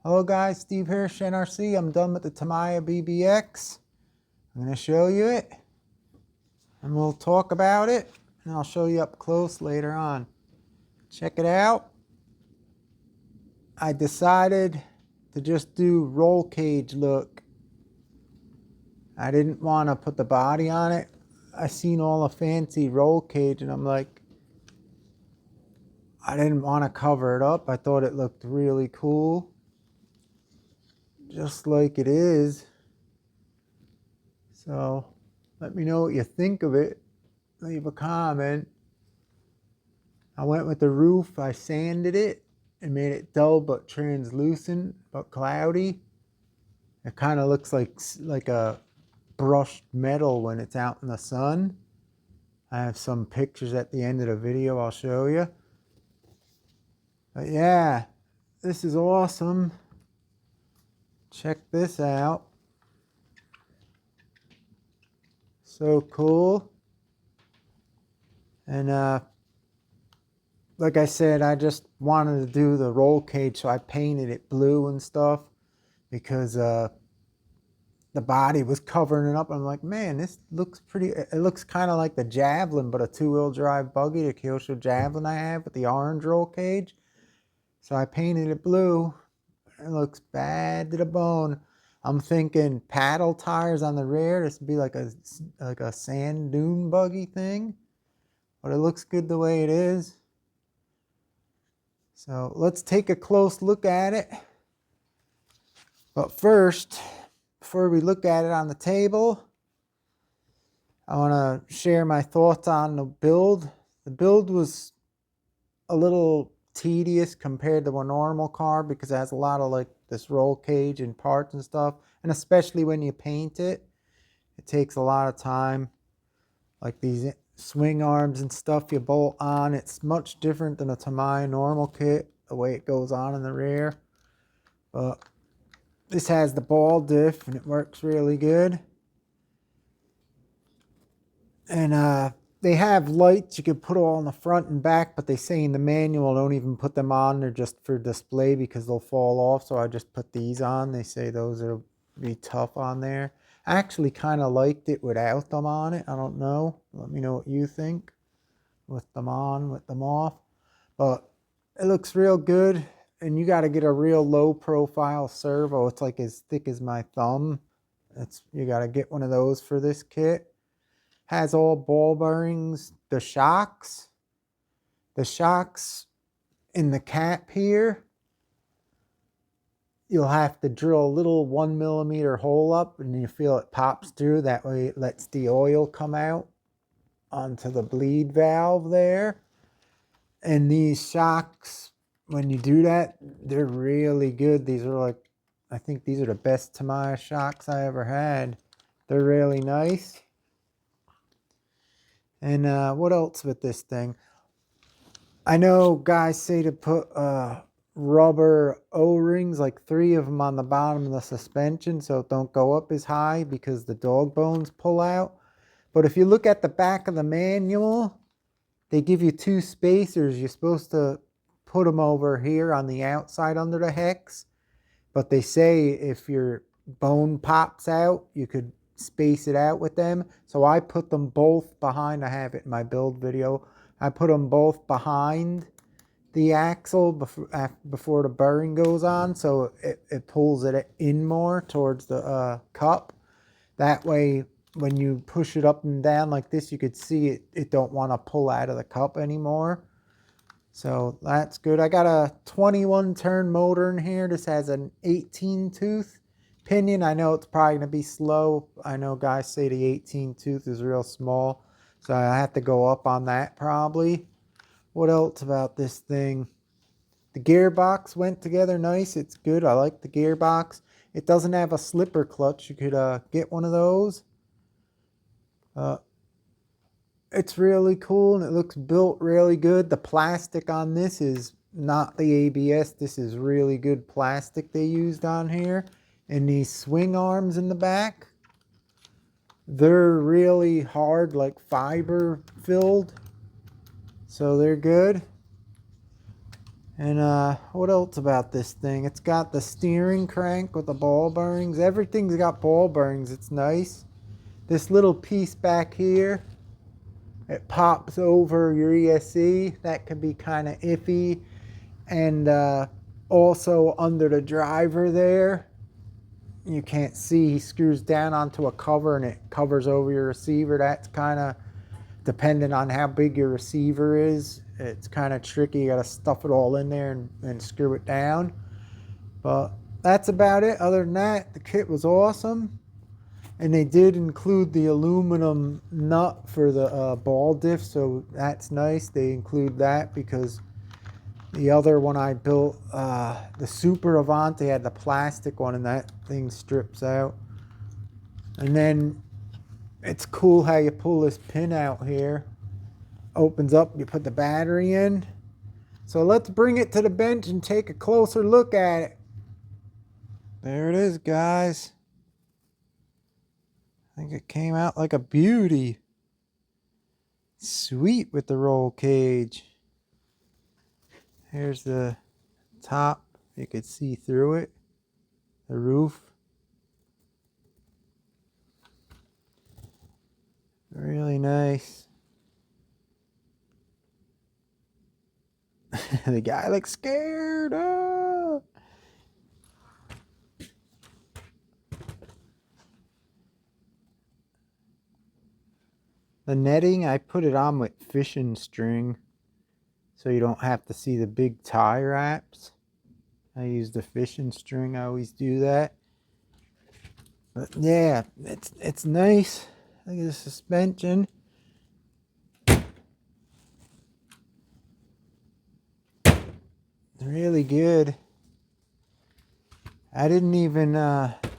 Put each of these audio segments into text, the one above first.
Hello guys, Steve Hirsch, NRC. I'm done with the Tamiya BBX. I'm going to show you it and we'll talk about it and I'll show you up close later on. Check it out. I decided to just do roll cage look. I didn't want to put the body on it. I seen all the fancy roll cage and I'm like, I didn't want to cover it up. I thought it looked really cool, just like it is. So let me know what you think of it. Leave a comment. I went with the roof. I sanded it and made it dull but translucent but cloudy. It kind of looks like a brushed metal when it's out in the sun. I have some pictures at the end of the video I'll show you. But yeah, this is awesome. Check this out. So cool. And like I said, I just wanted to do the roll cage, so I painted it blue and stuff because the body was covering it up. I'm like, man, this looks pretty. It looks kind of like the Javelin, but a two-wheel drive buggy, the Kyosho Javelin I have with the orange roll cage. So I painted it blue. It looks bad to the bone. I'm thinking paddle tires on the rear. This would be like a sand dune buggy thing, but it looks good the way it is. So let's take a close look at it. But first, before we look at it on the table, I want to share my thoughts on the build. The build was a little tedious compared to a normal car because it has a lot of like this roll cage and parts and stuff. And especially when you paint it, it takes a lot of time. Like these swing arms and stuff you bolt on, it's much different than a Tamiya normal kit, the way it goes on in the rear. But this has the ball diff and it works really good. And they have lights you could put all in the front and back, but they say in the manual don't even put them on. They're just for display because they'll fall off. So I just put these on. They say those will be tough on there. I actually kind of liked it without them on it. I don't know. Let me know what you think. With them on, with them off. But it looks real good. And you got to get a real low profile servo. It's like as thick as my thumb. You got to get one of those for this kit. Has all ball bearings. The shocks in the cap here, you'll have to drill a little 1mm hole up and you feel it pops through. That way it lets the oil come out onto the bleed valve there. And these shocks, when you do that, they're really good. These are like, I think these are the best Tamiya shocks I ever had. They're really nice. And what else with this thing? I know guys say to put rubber O-rings, like 3 of them on the bottom of the suspension so it don't go up as high because the dog bones pull out. But if you look at the back of the manual, they give you 2 spacers. You're supposed to put them over here on the outside under the hex. But they say if your bone pops out, you could space it out with them. So I put them both behind. I have it in my build video. I put them both behind the axle before the bearing goes on, so it pulls it in more towards the cup. That way when you push it up and down like this, you could see it don't want to pull out of the cup anymore. So that's good. I got a 21 turn motor in here. This has an 18 tooth pinion. I know it's probably going to be slow. I know guys say the 18 tooth is real small, so I have to go up on that probably. What else about this thing? The gearbox went together nice. It's good. I like the gearbox. It doesn't have a slipper clutch. You could get one of those. It's really cool and it looks built really good. The plastic on this is not the ABS. This is really good plastic they used on here. And these swing arms in the back, they're really hard, like fiber filled. So they're good. And what else about this thing? It's got the steering crank with the ball bearings. Everything's got ball bearings. It's nice. This little piece back here, it pops over your ESC. That can be kind of iffy. And also under the driver there, you can't see, he screws down onto a cover and it covers over your receiver. That's kind of dependent on how big your receiver is. It's kind of tricky. You got to stuff it all in there and screw it down. But that's about it. Other than that, the kit was awesome. And they did include the aluminum nut for the ball diff, so that's nice. They include that because the other one I built, the Super Avante, had the plastic one, and that thing strips out. And then it's cool how you pull this pin out here. Opens up, you put the battery in. So let's bring it to the bench and take a closer look at it. There it is, guys. I think it came out like a beauty. Sweet with the roll cage. Here's the top. You could see through it. The roof. Really nice. The guy looks scared. Oh. The netting, I put it on with fishing string so you don't have to see the big tie wraps. I use the fishing string. I always do that. But yeah, it's nice. Look at the suspension. Really good. I didn't even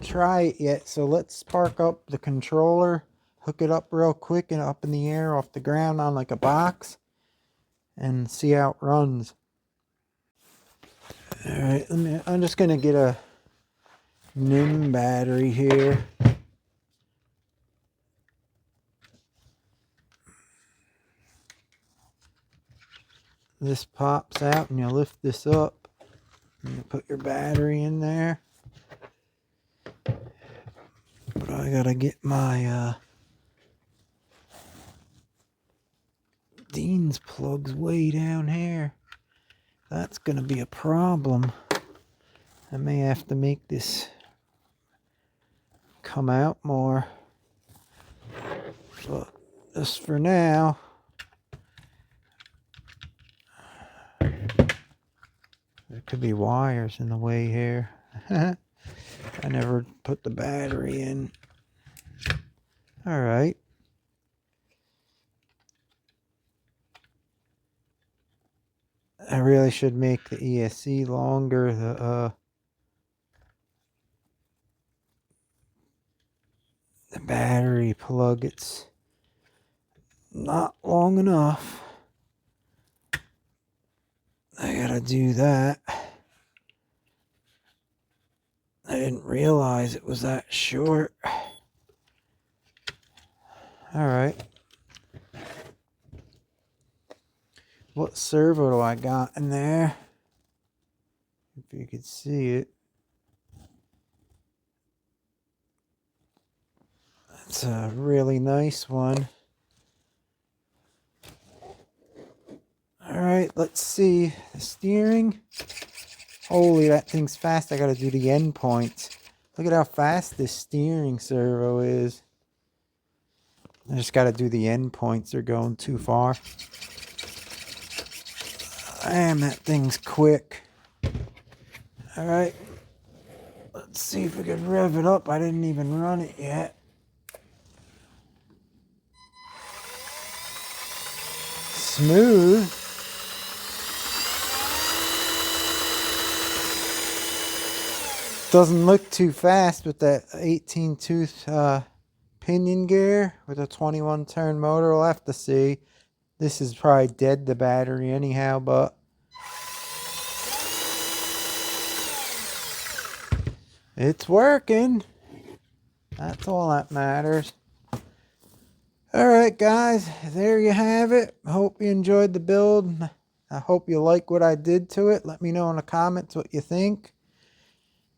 try it yet, so let's spark up the controller, hook it up real quick and up in the air off the ground on like a box, and see how it runs. Alright, I'm just gonna get a NIM battery here. This pops out and you lift this up and you put your battery in there. But I gotta get my Dean's plugs way down here. That's gonna be a problem. I may have to make this come out more. But just for now, there could be wires in the way here. I never put the battery in. Alright. I really should make the ESC longer. The battery plug, it's not long enough. I gotta do that. I didn't realize it was that short. Alright. What servo do I got in there? If you could see it. It's a really nice one. Alright, let's see. The steering. Holy, that thing's fast. I gotta do the end points. Look at how fast this steering servo is. I just gotta do the end points. They're going too far. Damn, that thing's quick. Alright. Let's see if we can rev it up. I didn't even run it yet. Smooth. Doesn't look too fast with that 18 tooth pinion gear with a 21 turn motor. We'll have to see. This is probably dead, the battery anyhow, but it's working. That's all that matters. Alright guys, there you have it. Hope you enjoyed the build. I hope you like what I did to it. Let me know in the comments what you think.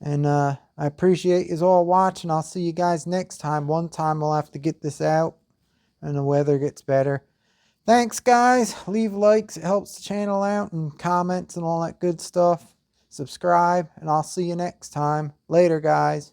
And I appreciate you all watching. I'll see you guys next time. One time we'll have to get this out and the weather gets better. Thanks, guys. Leave likes. It helps the channel out, and comments and all that good stuff. Subscribe, and I'll see you next time. Later, guys.